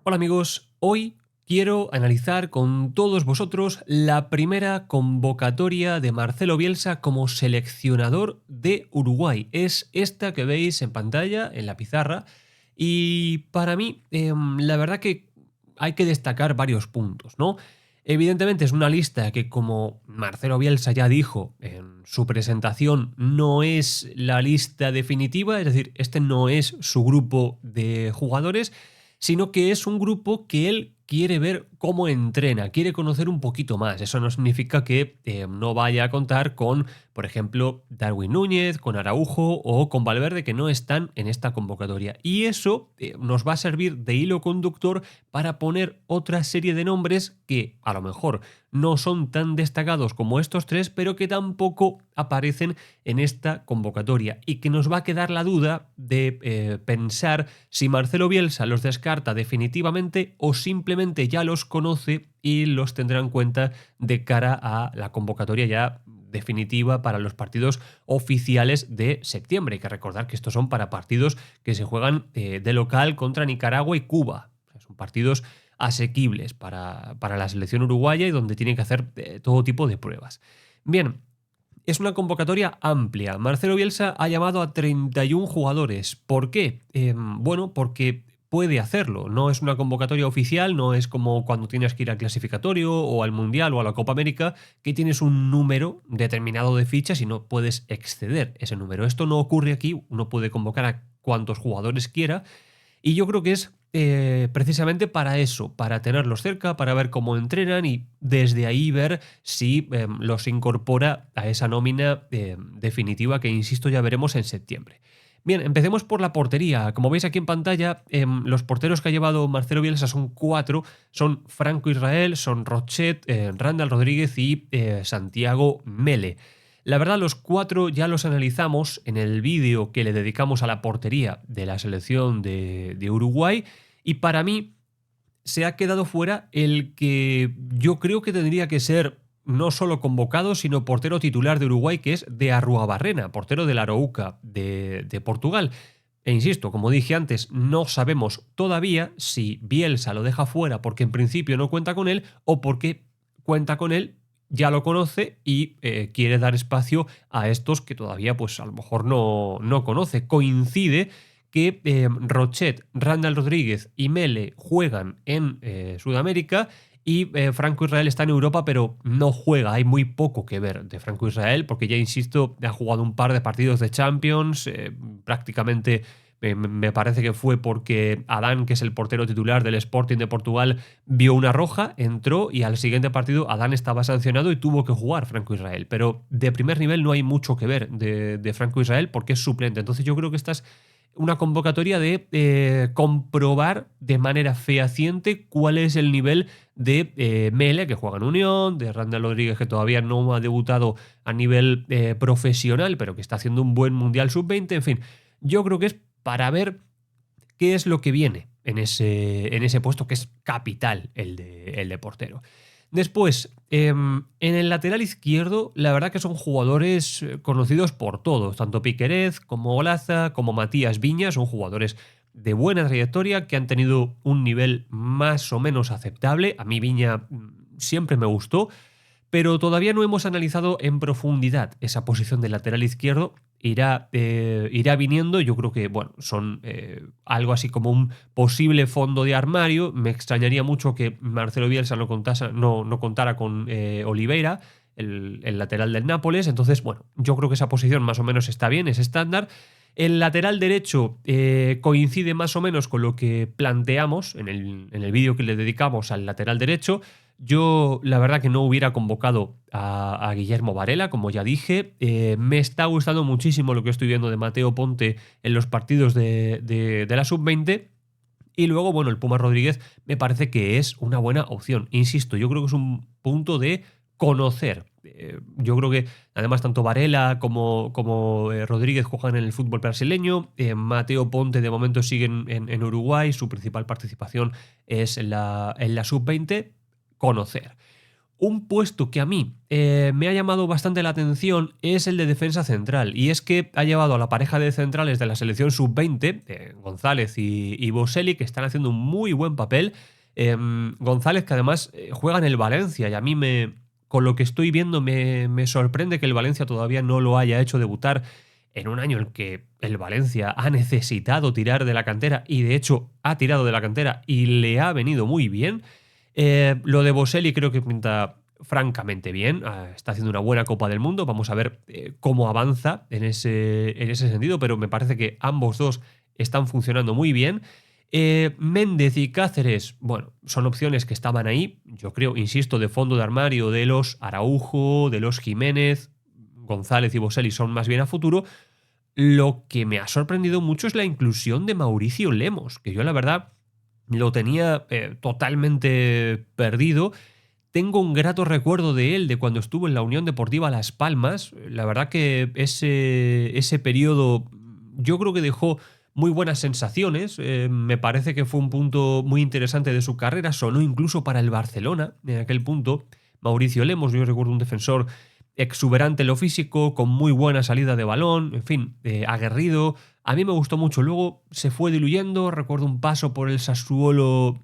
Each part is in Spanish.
Hola amigos, hoy quiero analizar con todos vosotros la primera convocatoria de Marcelo Bielsa como seleccionador de Uruguay. Es esta que veis en pantalla, en la pizarra, y para mí la verdad que hay que destacar varios puntos, ¿no? Evidentemente es una lista que, como Marcelo Bielsa ya dijo en su presentación, no es la lista definitiva, es decir, este no es su grupo de jugadores, sino que es un grupo que él quiere ver cómo entrena, quiere conocer un poquito más. Eso no significa que no vaya a contar con, por ejemplo, Darwin Núñez, con Araujo o con Valverde, que no están en esta convocatoria. Y eso nos va a servir de hilo conductor para poner otra serie de nombres que a lo mejor no son tan destacados como estos tres, pero que tampoco aparecen en esta convocatoria y que nos va a quedar la duda de pensar si Marcelo Bielsa los descarta definitivamente o simplemente ya los conoce y los tendrá en cuenta de cara a la convocatoria ya definitiva para los partidos oficiales de septiembre. Hay que recordar que estos son para partidos que se juegan de local contra Nicaragua y Cuba. Son partidos asequibles para la selección uruguaya y donde tienen que hacer todo tipo de pruebas. Bien, es una convocatoria amplia. Marcelo Bielsa ha llamado a 31 jugadores. ¿Por qué? Bueno, porque puede hacerlo. No es una convocatoria oficial, no es como cuando tienes que ir al clasificatorio o al Mundial o a la Copa América, que tienes un número determinado de fichas y no puedes exceder ese número. Esto no ocurre aquí, uno puede convocar a cuantos jugadores quiera. Y yo creo que es precisamente para eso, para tenerlos cerca, para ver cómo entrenan y desde ahí ver si los incorpora a esa nómina definitiva que, insisto, ya veremos en septiembre. Bien, empecemos por la portería. Como veis aquí en pantalla, los porteros que ha llevado Marcelo Bielsa son 4. Son Franco Israel, son Rochet, Randall Rodríguez y Santiago Mele. La verdad, los 4 ya los analizamos en el vídeo que le dedicamos a la portería de la selección de Uruguay, y para mí se ha quedado fuera el que yo creo que tendría que ser no solo convocado, sino portero titular de Uruguay, que es de Arruabarrena, portero del Arouca de Portugal. E insisto, como dije antes, no sabemos todavía si Bielsa lo deja fuera porque en principio no cuenta con él o porque cuenta con él, ya lo conoce y quiere dar espacio a estos que todavía pues a lo mejor no conoce. Coincide que Rochet, Randall Rodríguez y Mele juegan en Sudamérica y Franco Israel está en Europa, pero no juega. Hay muy poco que ver de Franco Israel porque, ya insisto, ha jugado un par de partidos de Champions, prácticamente me parece que fue porque Adán, que es el portero titular del Sporting de Portugal, vio una roja, entró y al siguiente partido Adán estaba sancionado y tuvo que jugar Franco Israel. Pero de primer nivel no hay mucho que ver de Franco Israel porque es suplente. Entonces yo creo que esta es una convocatoria de comprobar de manera fehaciente cuál es el nivel de Mele, que juega en Unión, de Randall Rodríguez, que todavía no ha debutado a nivel profesional, pero que está haciendo un buen Mundial Sub-20. En fin, yo creo que es para ver qué es lo que viene en ese puesto, que es capital el de portero. Después, en el lateral izquierdo, la verdad que son jugadores conocidos por todos, tanto Piquerez como Olaza, como Matías Viña, son jugadores de buena trayectoria que han tenido un nivel más o menos aceptable. A mí Viña siempre me gustó, pero todavía no hemos analizado en profundidad esa posición del lateral izquierdo. Irá viniendo. Yo creo que bueno, son algo así como un posible fondo de armario. Me extrañaría mucho que Marcelo Bielsa no contara con Oliveira, el lateral del Nápoles. Entonces, bueno, yo creo que esa posición más o menos está bien, es estándar. El lateral derecho coincide más o menos con lo que planteamos en el vídeo que le dedicamos al lateral derecho. Yo, la verdad, que no hubiera convocado a Guillermo Varela, como ya dije. Me está gustando muchísimo lo que estoy viendo de Mateo Ponte en los partidos de la Sub-20. Y luego, bueno, el Puma Rodríguez me parece que es una buena opción. Insisto, yo creo que es un punto de conocer. Yo creo que además tanto Varela como Rodríguez juegan en el fútbol brasileño. Mateo Ponte de momento sigue en Uruguay. Su principal participación es en la Sub-20. Conocer. Un puesto que a mí me ha llamado bastante la atención es el de defensa central, y es que ha llevado a la pareja de centrales de la selección sub-20, González y Boselli, que están haciendo un muy buen papel. González, que además juega en el Valencia, y a mí con lo que estoy viendo me sorprende que el Valencia todavía no lo haya hecho debutar en un año en que el Valencia ha necesitado tirar de la cantera, y de hecho ha tirado de la cantera y le ha venido muy bien. Lo de Boselli creo que pinta francamente bien. Está haciendo una buena Copa del Mundo. Vamos a ver cómo avanza en ese sentido, pero me parece que ambos dos están funcionando muy bien. Méndez y Cáceres, bueno, son opciones que estaban ahí, yo creo, insisto, de fondo de armario de los Araujo, de los Jiménez. González y Boselli son más bien a futuro. Lo que me ha sorprendido mucho es la inclusión de Mauricio Lemos, que yo la verdad lo tenía totalmente perdido. Tengo un grato recuerdo de él de cuando estuvo en la Unión Deportiva Las Palmas. La verdad que ese periodo yo creo que dejó muy buenas sensaciones. Me parece que fue un punto muy interesante de su carrera. Sonó incluso para el Barcelona en aquel punto. Mauricio Lemos, yo recuerdo un defensor exuberante en lo físico, con muy buena salida de balón, en fin, aguerrido. A mí me gustó mucho. Luego se fue diluyendo. Recuerdo un paso por el Sassuolo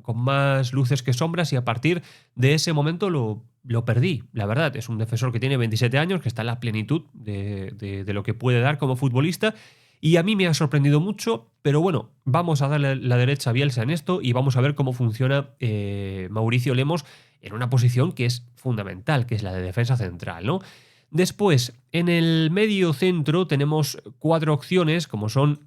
con más luces que sombras, y a partir de ese momento lo perdí. La verdad, es un defensor que tiene 27 años, que está en la plenitud de lo que puede dar como futbolista, y a mí me ha sorprendido mucho, pero bueno, vamos a darle la derecha a Bielsa en esto y vamos a ver cómo funciona Mauricio Lemos en una posición que es fundamental, que es la de defensa central, ¿no? Después, en el medio centro tenemos 4 opciones, como son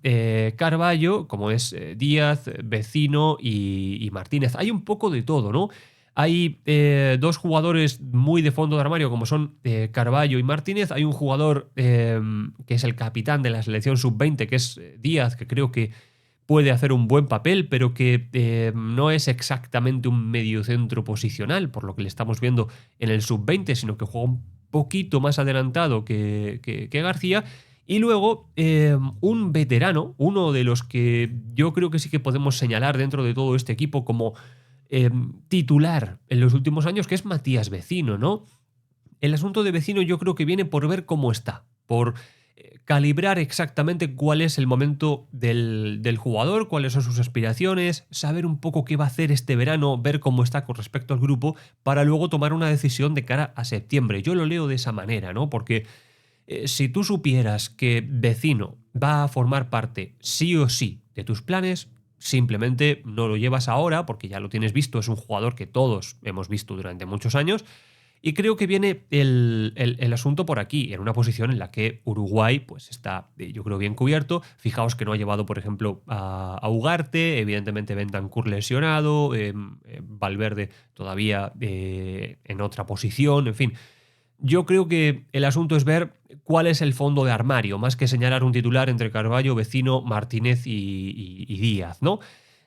Carballo, como es Díaz, Vecino y Martínez. Hay un poco de todo, ¿no? Hay 2 jugadores muy de fondo de armario, como son Carballo y Martínez. Hay un jugador que es el capitán de la selección sub-20, que es Díaz, que creo que puede hacer un buen papel, pero que no es exactamente un mediocentro posicional, por lo que le estamos viendo en el sub-20, sino que juega un poquito más adelantado que García. Y luego un veterano, uno de los que yo creo que sí que podemos señalar dentro de todo este equipo como titular en los últimos años, que es Matías Vecino, ¿no? El asunto de Vecino yo creo que viene por ver cómo está, por calibrar exactamente cuál es el momento del jugador, cuáles son sus aspiraciones, saber un poco qué va a hacer este verano, ver cómo está con respecto al grupo, para luego tomar una decisión de cara a septiembre. Yo lo leo de esa manera, ¿no? Porque si tú supieras que Vecino va a formar parte sí o sí de tus planes, simplemente no lo llevas ahora porque ya lo tienes visto, es un jugador que todos hemos visto durante muchos años. Y creo que viene el asunto por aquí, en una posición en la que Uruguay pues está, yo creo, bien cubierto. Fijaos que no ha llevado, por ejemplo, a Ugarte, evidentemente Bentancur lesionado, Valverde todavía en otra posición, en fin. Yo creo que el asunto es ver cuál es el fondo de armario, más que señalar un titular entre Carballo, Vecino, Martínez y Díaz, ¿no?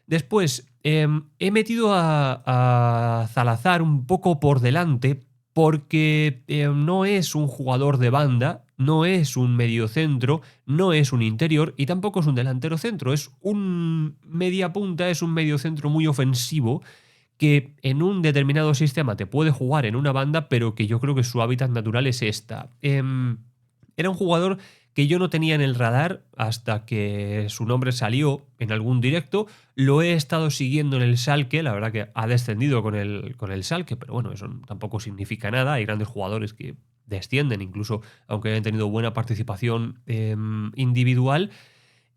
Después, he metido a Salazar un poco por delante porque no es un jugador de banda, no es un mediocentro, no es un interior y tampoco es un delantero centro. Es un media punta, es un mediocentro muy ofensivo que en un determinado sistema te puede jugar en una banda, pero que yo creo que su hábitat natural es esta. Era un jugador que yo no tenía en el radar hasta que su nombre salió en algún directo. Lo he estado siguiendo en el Schalke, la verdad que ha descendido con el Schalke, pero bueno, eso tampoco significa nada. Hay grandes jugadores que descienden, incluso aunque hayan tenido buena participación individual.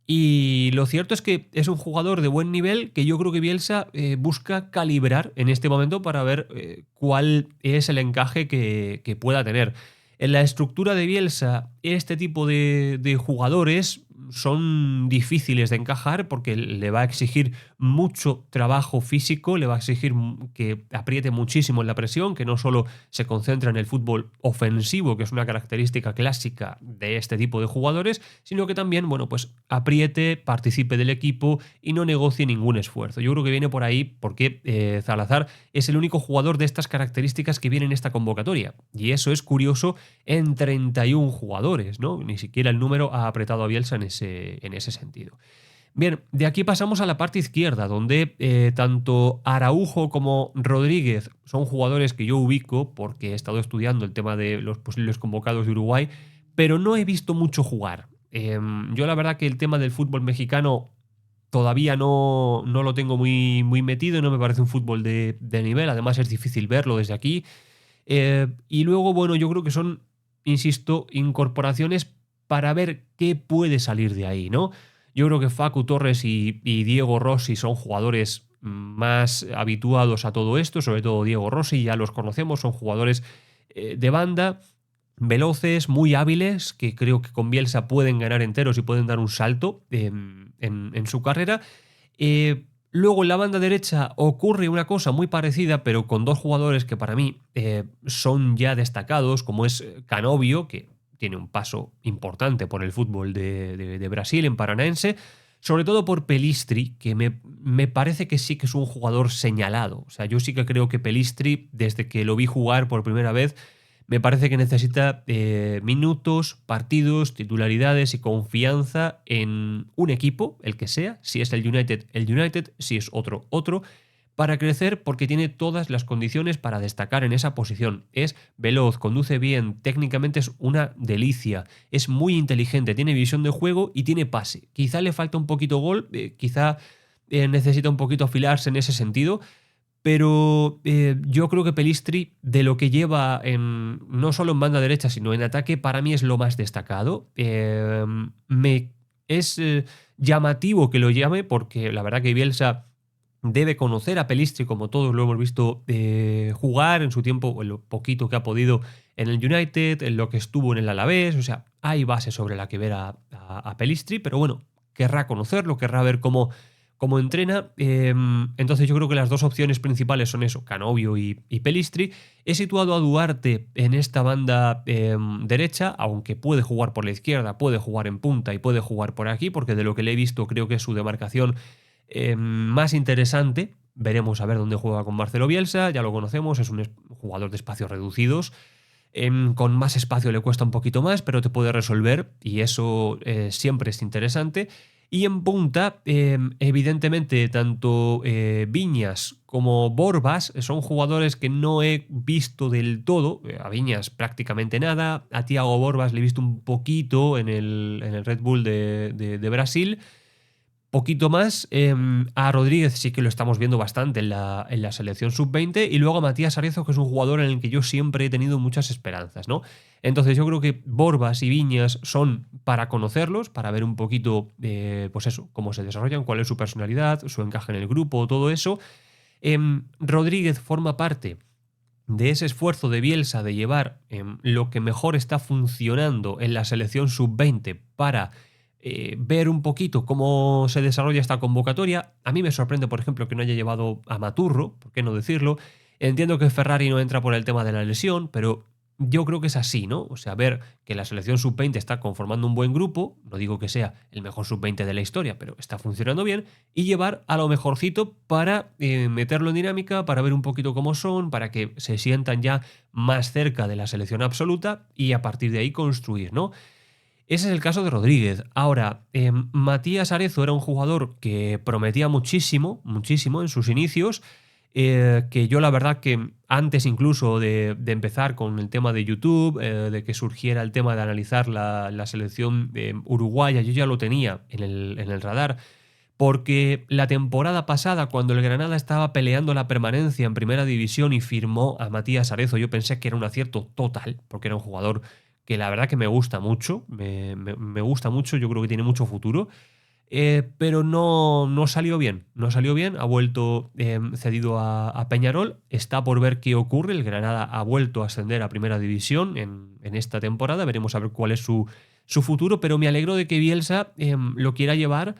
Y lo cierto es que es un jugador de buen nivel que yo creo que Bielsa busca calibrar en este momento para ver cuál es el encaje que pueda tener. En la estructura de Bielsa, este tipo de jugadores son difíciles de encajar porque le va a exigir mucho trabajo físico, le va a exigir que apriete muchísimo en la presión, que no solo se concentra en el fútbol ofensivo, que es una característica clásica de este tipo de jugadores, sino que también, bueno, pues apriete, participe del equipo y no negocie ningún esfuerzo. Yo creo que viene por ahí porque Salazar es el único jugador de estas características que viene en esta convocatoria. Y eso es curioso en 31 jugadores, ¿no? Ni siquiera el número ha apretado a Bielsa en ese sentido. Bien, de aquí pasamos a la parte izquierda, donde tanto Araujo como Rodríguez son jugadores que yo ubico porque he estado estudiando el tema de los posibles convocados de Uruguay, pero no he visto mucho jugar. Yo la verdad que el tema del fútbol mexicano todavía no lo tengo muy metido, no me parece un fútbol de nivel, además es difícil verlo desde aquí. Y luego, bueno, yo creo que son, insisto, incorporaciones para ver qué puede salir de ahí, ¿no? Yo creo que Facu Torres y Diego Rossi son jugadores más habituados a todo esto, sobre todo Diego Rossi, ya los conocemos, son jugadores de banda, veloces, muy hábiles, que creo que con Bielsa pueden ganar enteros y pueden dar un salto en su carrera. Luego en la banda derecha ocurre una cosa muy parecida, pero con dos jugadores que para mí son ya destacados, como es Canovio, que tiene un paso importante por el fútbol de Brasil en Paranaense, sobre todo por Pelistri, que me parece que sí que es un jugador señalado. O sea, yo sí que creo que Pelistri, desde que lo vi jugar por primera vez, me parece que necesita minutos, partidos, titularidades y confianza en un equipo, el que sea, si es el United, si es otro, para crecer porque tiene todas las condiciones para destacar en esa posición. Es veloz, conduce bien, técnicamente es una delicia, es muy inteligente, tiene visión de juego y tiene pase. Quizá le falta un poquito gol, quizá necesita un poquito afilarse en ese sentido, pero yo creo que Pelistri, de lo que lleva no solo en banda derecha, sino en ataque, para mí es lo más destacado. Es llamativo que lo llame, porque la verdad que Bielsa debe conocer a Pelistri, como todos lo hemos visto jugar en su tiempo, en lo poquito que ha podido en el United, en lo que estuvo en el Alavés. O sea, hay base sobre la que ver a Pelistri, pero bueno, querrá conocerlo, querrá ver cómo entrena. Entonces yo creo que las dos opciones principales son eso, Canovio y Pelistri. He situado a Duarte en esta banda derecha, aunque puede jugar por la izquierda, puede jugar en punta y puede jugar por aquí, porque de lo que le he visto creo que es su demarcación más interesante. Veremos a ver dónde juega con Marcelo Bielsa, ya lo conocemos, es un jugador de espacios reducidos. Con más espacio le cuesta un poquito más, pero te puede resolver y eso siempre es interesante. Y en punta, evidentemente, tanto Viñas como Borbas son jugadores que no he visto del todo. A Viñas prácticamente nada. A Thiago Borbas le he visto un poquito en el Red Bull de Brasil. Poquito más. A Rodríguez sí que lo estamos viendo bastante en la selección sub-20. Y luego a Matías Arezo, que es un jugador en el que yo siempre he tenido muchas esperanzas, ¿no? Entonces yo creo que Borbas y Viñas son para conocerlos, para ver un poquito, pues eso, cómo se desarrollan, cuál es su personalidad, su encaje en el grupo, todo eso. Rodríguez forma parte de ese esfuerzo de Bielsa de llevar lo que mejor está funcionando en la selección sub-20 para ver un poquito cómo se desarrolla esta convocatoria. A mí me sorprende, por ejemplo, que no haya llevado a Maturro, ¿por qué no decirlo? Entiendo que Ferrari no entra por el tema de la lesión, pero yo creo que es así, ¿no? O sea, ver que la selección sub-20 está conformando un buen grupo, no digo que sea el mejor sub-20 de la historia, pero está funcionando bien, y llevar a lo mejorcito para meterlo en dinámica, para ver un poquito cómo son, para que se sientan ya más cerca de la selección absoluta y a partir de ahí construir, ¿no? Ese es el caso de Rodríguez. Ahora, Matías Arezo era un jugador que prometía muchísimo, muchísimo en sus inicios, que yo la verdad que antes incluso de empezar con el tema de YouTube, de que surgiera el tema de analizar la selección uruguaya, yo ya lo tenía en el radar, porque la temporada pasada, cuando el Granada estaba peleando la permanencia en Primera División y firmó a Matías Arezo, yo pensé que era un acierto total, porque era un jugador que la verdad que me gusta mucho, me gusta mucho, yo creo que tiene mucho futuro, pero no salió bien, no salió bien, ha vuelto cedido a Peñarol, está por ver qué ocurre, el Granada ha vuelto a ascender a Primera División en esta temporada, veremos a ver cuál es su futuro, pero me alegro de que Bielsa lo quiera llevar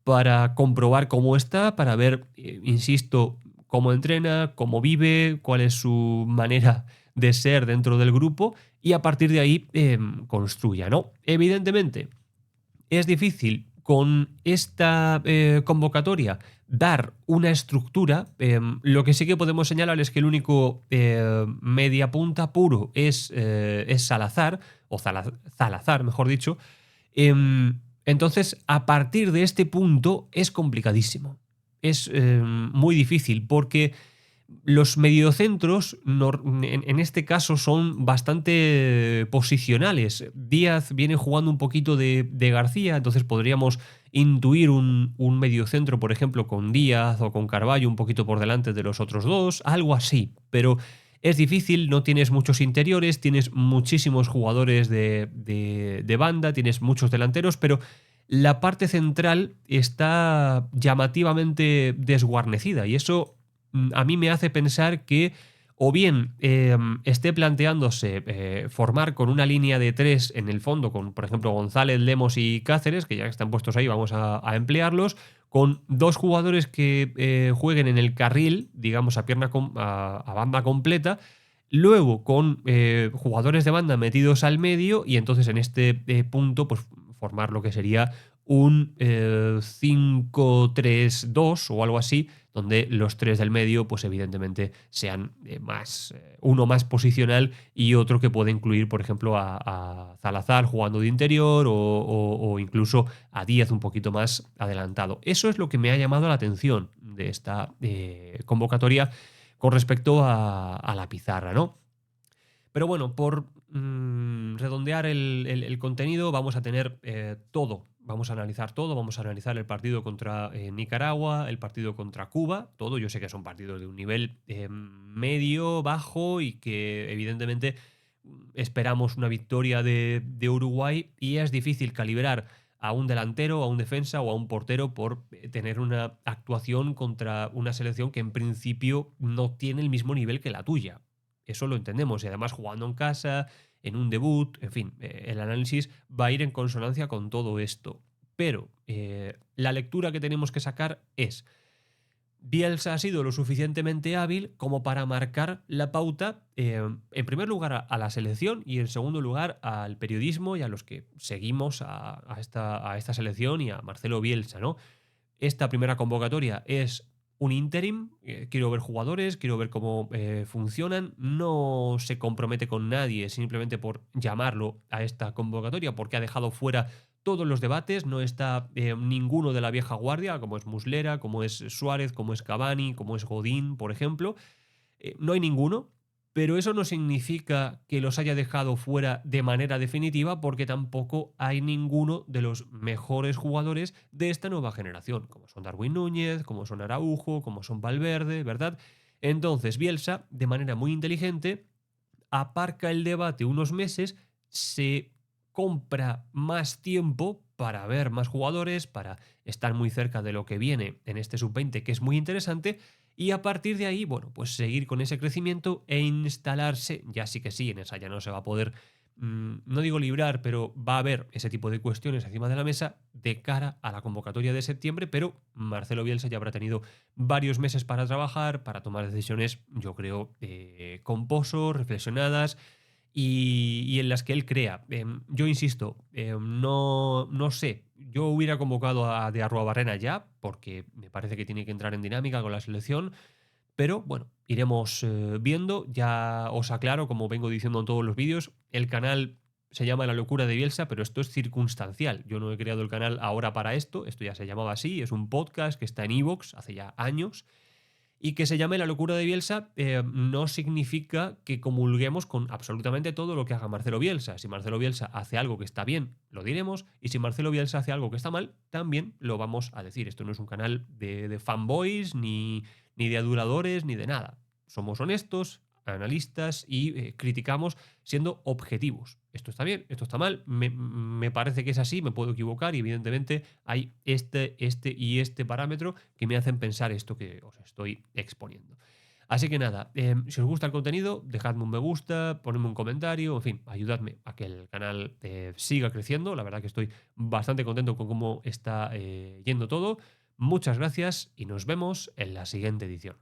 para comprobar cómo está, para ver, insisto, cómo entrena, cómo vive, cuál es su manera de ser dentro del grupo y a partir de ahí construya, ¿no? Evidentemente, es difícil con esta convocatoria dar una estructura. Lo que sí que podemos señalar es que el único media punta puro es Salazar, o Zalazar, mejor dicho. Entonces, a partir de este punto es complicadísimo. Es muy difícil porque los mediocentros en este caso son bastante posicionales. Díaz viene jugando un poquito de García, entonces podríamos intuir un mediocentro, por ejemplo, con Díaz o con Carballo un poquito por delante de los otros dos, algo así. Pero es difícil, no tienes muchos interiores, tienes muchísimos jugadores de banda, tienes muchos delanteros, pero la parte central está llamativamente desguarnecida y eso a mí me hace pensar que o bien esté planteándose formar con una línea de tres en el fondo, con por ejemplo González, Lemos y Cáceres, que ya que están puestos ahí vamos a emplearlos, con dos jugadores que jueguen en el carril, digamos a banda completa, luego con jugadores de banda metidos al medio y entonces en este punto pues formar lo que sería un 5-3-2 o algo así, donde los tres del medio, pues evidentemente sean uno más posicional y otro que puede incluir, por ejemplo, a Salazar jugando de interior o incluso a Díaz un poquito más adelantado. Eso es lo que me ha llamado la atención de esta convocatoria con respecto a la pizarra, ¿no? Pero bueno, por redondear el contenido, vamos a tener todo. Vamos a analizar todo. Vamos a analizar el partido contra Nicaragua, el partido contra Cuba. Todo. Yo sé que son partidos de un nivel medio, bajo y que evidentemente esperamos una victoria de Uruguay y es difícil calibrar a un delantero, a un defensa o a un portero por tener una actuación contra una selección que en principio no tiene el mismo nivel que la tuya. Eso lo entendemos y además jugando en casa, en un debut, en fin, el análisis va a ir en consonancia con todo esto. Pero la lectura que tenemos que sacar es: Bielsa ha sido lo suficientemente hábil como para marcar la pauta, en primer lugar a la selección y en segundo lugar al periodismo y a los que seguimos a esta selección y a Marcelo Bielsa, ¿no? Esta primera convocatoria es un interim, quiero ver jugadores, quiero ver cómo funcionan, no se compromete con nadie simplemente por llamarlo a esta convocatoria porque ha dejado fuera todos los debates, no está ninguno de la vieja guardia, como es Muslera, como es Suárez, como es Cavani, como es Godín, por ejemplo. No hay ninguno, pero eso no significa que los haya dejado fuera de manera definitiva porque tampoco hay ninguno de los mejores jugadores de esta nueva generación, como son Darwin Núñez, como son Araujo, como son Valverde, ¿verdad? Entonces Bielsa, de manera muy inteligente, aparca el debate unos meses, se compra más tiempo para ver más jugadores, para estar muy cerca de lo que viene en este sub-20, que es muy interesante, y a partir de ahí, bueno, pues seguir con ese crecimiento e instalarse, ya sí que sí, en esa ya no se va a poder, no digo librar, pero va a haber ese tipo de cuestiones encima de la mesa de cara a la convocatoria de septiembre, pero Marcelo Bielsa ya habrá tenido varios meses para trabajar, para tomar decisiones, yo creo, con pozo, reflexionadas y en las que él crea. Yo insisto, no sé, yo hubiera convocado a De Arruabarrena ya, porque me parece que tiene que entrar en dinámica con la selección, pero bueno, iremos viendo. Ya os aclaro, como vengo diciendo en todos los vídeos, el canal se llama La Locura de Bielsa, pero esto es circunstancial. Yo no he creado el canal ahora para esto ya se llamaba así, es un podcast que está en iVoox hace ya años. Y que se llame La Locura de Bielsa no significa que comulguemos con absolutamente todo lo que haga Marcelo Bielsa. Si Marcelo Bielsa hace algo que está bien, lo diremos. Y si Marcelo Bielsa hace algo que está mal, también lo vamos a decir. Esto no es un canal de fanboys, ni de aduladores, ni de nada. Somos honestos, analistas y criticamos siendo objetivos. Esto está bien, esto está mal, me parece que es así, me puedo equivocar y evidentemente hay este y este parámetro que me hacen pensar esto que os estoy exponiendo. Así que nada, si os gusta el contenido, dejadme un me gusta, ponedme un comentario, en fin, ayudadme a que el canal siga creciendo. La verdad que estoy bastante contento con cómo está yendo todo. Muchas gracias y nos vemos en la siguiente edición.